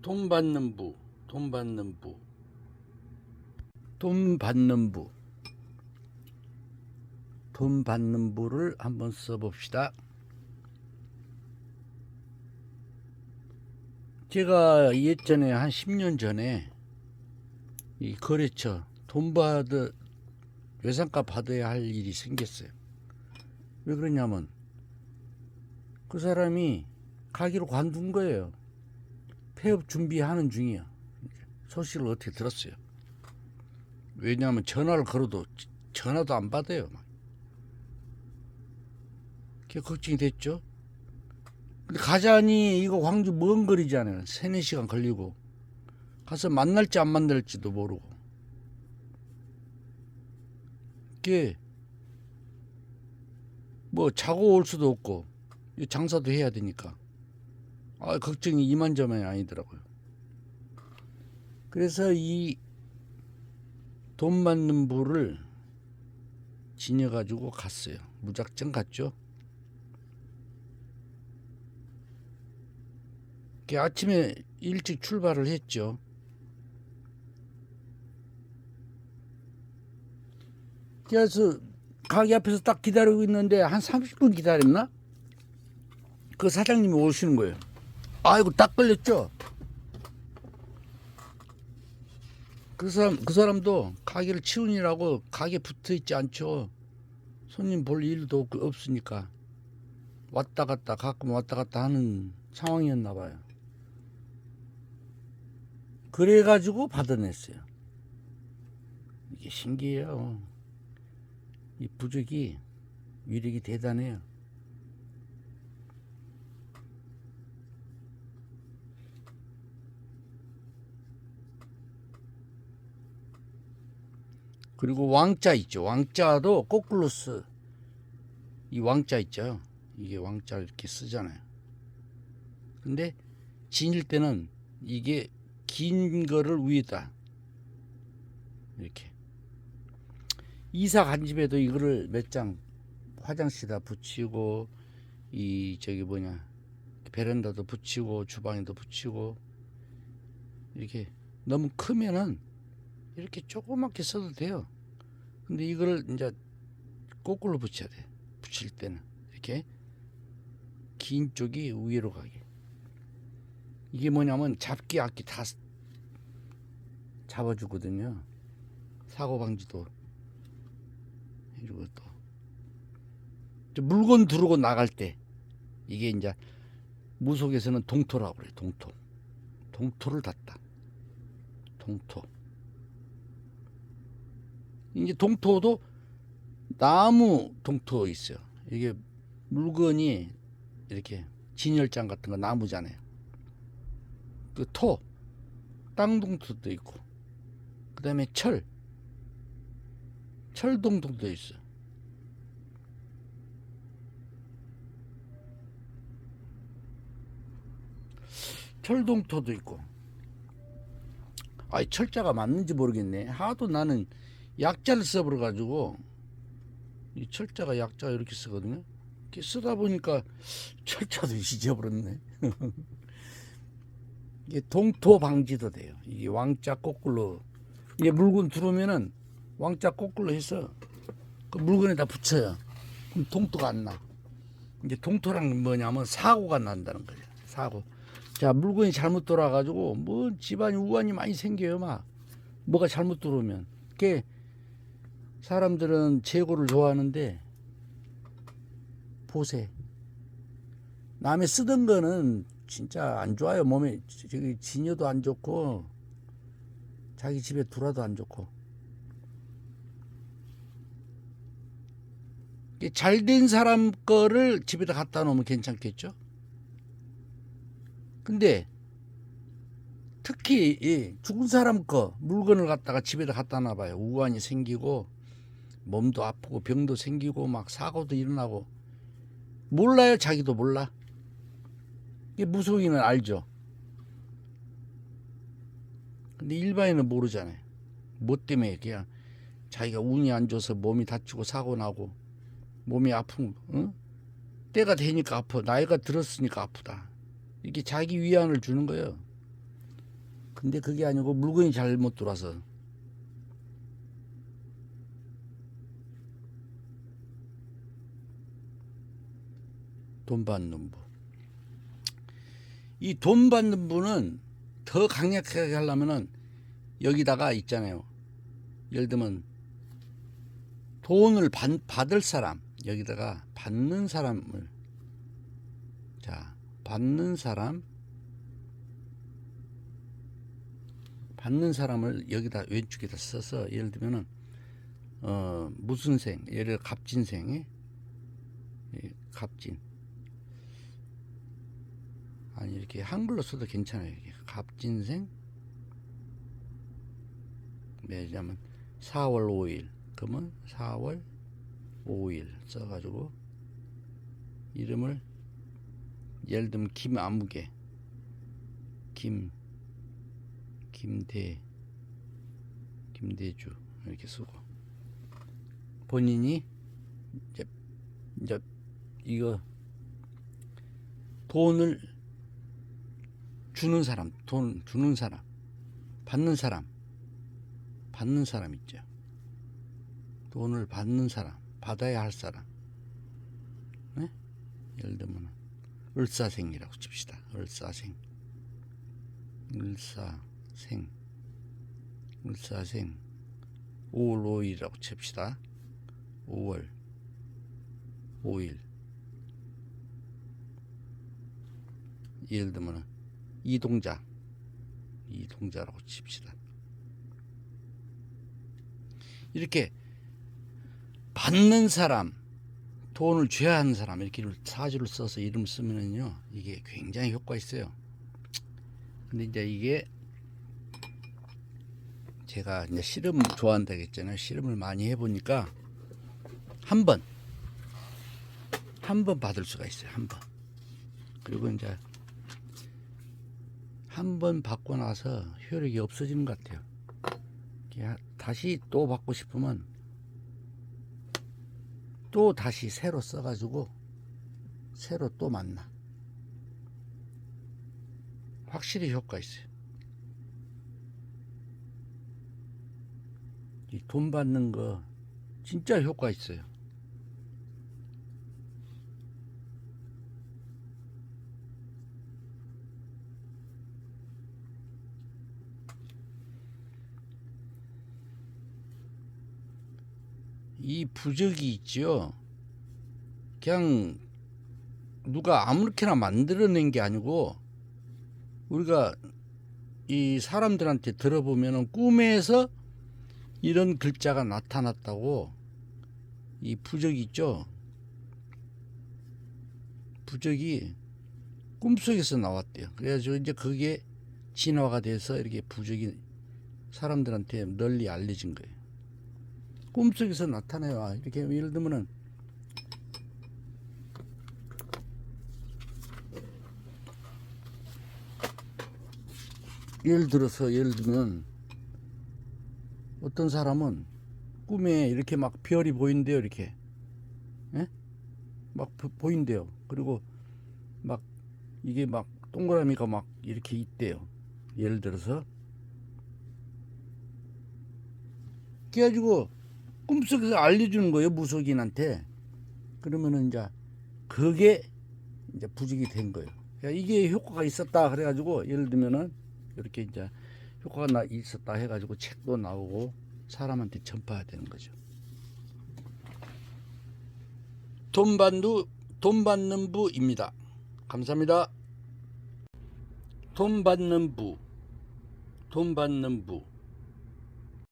돈 받는 부, 돈 받는 부, 돈 받는 부, 돈 받는 부를 한번 써봅시다. 제가 예전에 한 10년 전에 이 거래처 외상값 받아야 할 일이 생겼어요. 왜 그러냐면 그 사람이 가게로 관둔 거예요. 폐업 준비하는 중이야. 소식을 어떻게 들었어요. 왜냐하면 전화를 걸어도 전화도 안 받아요. 그게 걱정이 됐죠. 근데 가자니 이거 광주 먼 거리잖아요. 3-4시간 걸리고 가서 만날지 안 만날지도 모르고 그게 뭐 자고 올 수도 없고 장사도 해야 되니까 걱정이 이만저만이 아니더라고요. 그래서 이 돈 받는 부를 지녀가지고 갔어요. 무작정 갔죠. 아침에 일찍 출발을 했죠. 그래서 가게 앞에서 딱 기다리고 있는데 한 30분 기다렸나? 그 사장님이 오시는 거예요. 아이고 딱 걸렸죠. 그 사람도 가게를 치우느라고 가게 붙어 있지 않죠. 손님 볼 일도 없으니까 왔다 갔다 가끔 왔다 갔다 하는 상황이었나 봐요. 그래가지고 받아냈어요. 이게 신기해요. 이 부적이 위력이 대단해요. 그리고 왕자 있죠. 왕자도 거꾸로 이 왕자 있죠. 이게 왕자 이렇게 쓰잖아요. 근데 지닐 때는 이게 긴 거를 위에다 이렇게 이사 간 집에도 이거를 몇 장 화장실에다 붙이고 베란다도 붙이고 주방에도 붙이고 이렇게 너무 크면은 이렇게 조그맣게 써도 돼요. 근데 이거를 이제 거꾸로 붙여야 돼. 붙일 때는 이렇게 긴 쪽이 위로 가게. 이게 뭐냐면 잡기 악기 다 잡아주거든요. 사고 방지도 해주고 또 물건 두르고 나갈 때 이게 이제 무속에서는 동토라고 그래요. 동토를 닫다. 동토. 이제 동토도 나무 동토 있어요. 이게 물건이 이렇게 진열장 같은 거 나무잖아요. 그 땅동토도 있고, 그 다음에 철동토도 있어. 철동토도 있고. 철자가 맞는지 모르겠네. 하도 나는 약자를 써버려가지고 이 철자가 약자 이렇게 쓰거든요. 이렇게 쓰다 보니까 철자도 잊어버렸네. 이게 동토 방지도 돼요. 이게 왕자 거꾸로 이게 물건 들어오면은 왕자 거꾸로 해서 그 물건에다 붙여요. 그럼 동토가 안 나. 이제 동토랑 뭐냐면 사고가 난다는 거죠. 사고. 자, 물건이 잘못 돌아가지고 뭐 집안이 우환이 많이 생겨요. 뭐가 잘못 들어오면. 그게 사람들은 재고를 좋아하는데 보세. 남의 쓰던 거는 진짜 안 좋아요. 몸에 진여도 안 좋고 자기 집에 두라도 안 좋고. 잘된 사람 거를 집에다 갖다 놓으면 괜찮겠죠. 근데 특히 죽은 사람 거 물건을 갖다가 집에다 갖다 놔봐요. 우환이 생기고 몸도 아프고 병도 생기고 막 사고도 일어나고. 몰라요. 자기도 몰라. 이게 무속인은 알죠. 근데 일반인은 모르잖아요. 뭐 때문에 그냥 자기가 운이 안 좋아서 몸이 다치고 사고 나고 몸이 아픈 때가 되니까 아파. 나이가 들었으니까 아프다. 이게 자기 위안을 주는 거예요. 근데 그게 아니고 물건이 잘못 들어와서. 돈 받는 부. 이 돈 받는 부는 더 강력하게 하려면은 여기다가 있잖아요. 예를 들면 돈을 받을 사람, 여기다가 받는 사람을, 자, 받는 사람을 여기다 왼쪽에다 써서, 예를 들면은 무슨 생, 예를 들어 갑진생에, 갑진, 아니 이렇게 한글로 써도 괜찮아요. 이렇게 갑진생, 왜냐면 4월 5일, 그러면 4월 5일 써가지고 이름을 예를 들면 김아무개, 김대주 이렇게 쓰고, 본인이 이제 이거 돈을 주는 사람, 돈 주는 사람, 받는 사람 있죠. 돈을 받는 사람, 받아야 할 사람. 네? 예를 들면 을사생이라고 칩시다. 을사생 5월 5일이라고 칩시다. 5월 5일. 예를 들면 이동자라고 칩시다. 이렇게 받는 사람, 돈을 줘야 하는 사람, 이렇게 사주를 써서 이름 쓰면은요, 이게 굉장히 효과 있어요. 근데 이제 이게 제가 이제 씨름 좋아한다고 했잖아요. 씨름을 많이 해보니까 한 번 받을 수가 있어요. 한 번. 그리고 이제 한 번 받고 나서 효력이 없어지는 것 같아요. 다시 또 받고 싶으면 또 다시 새로 써가지고 새로 또 만나. 확실히 효과 있어요. 이 돈 받는 거 진짜 효과 있어요. 이 부적이 있죠. 그냥 누가 아무렇게나 만들어낸 게 아니고, 우리가 이 사람들한테 들어보면은 꿈에서 이런 글자가 나타났다고, 이 부적이 있죠. 부적이 꿈속에서 나왔대요. 그래가지고 이제 그게 진화가 돼서 이렇게 부적이 사람들한테 널리 알려진 거예요. 꿈속에서 나타나요. 이렇게 예를 들면은 예를 들면 어떤 사람은 꿈에 이렇게 막 별이 보인대요. 이렇게, 예? 막 보인대요. 그리고 막 이게 막 동그라미가 막 이렇게 있대요. 예를 들어서 그래가지고 꿈속에서 알려주는 거예요, 무속인한테. 그러면은 이제 그게 이제 부적이 된 거예요. 그러니까 이게 효과가 있었다 그래가지고, 예를 들면은 이렇게 이제 효과가 있었다 해가지고 책도 나오고 사람한테 전파해야 되는 거죠. 돈 받는 부입니다. 감사합니다. 돈 받는 부.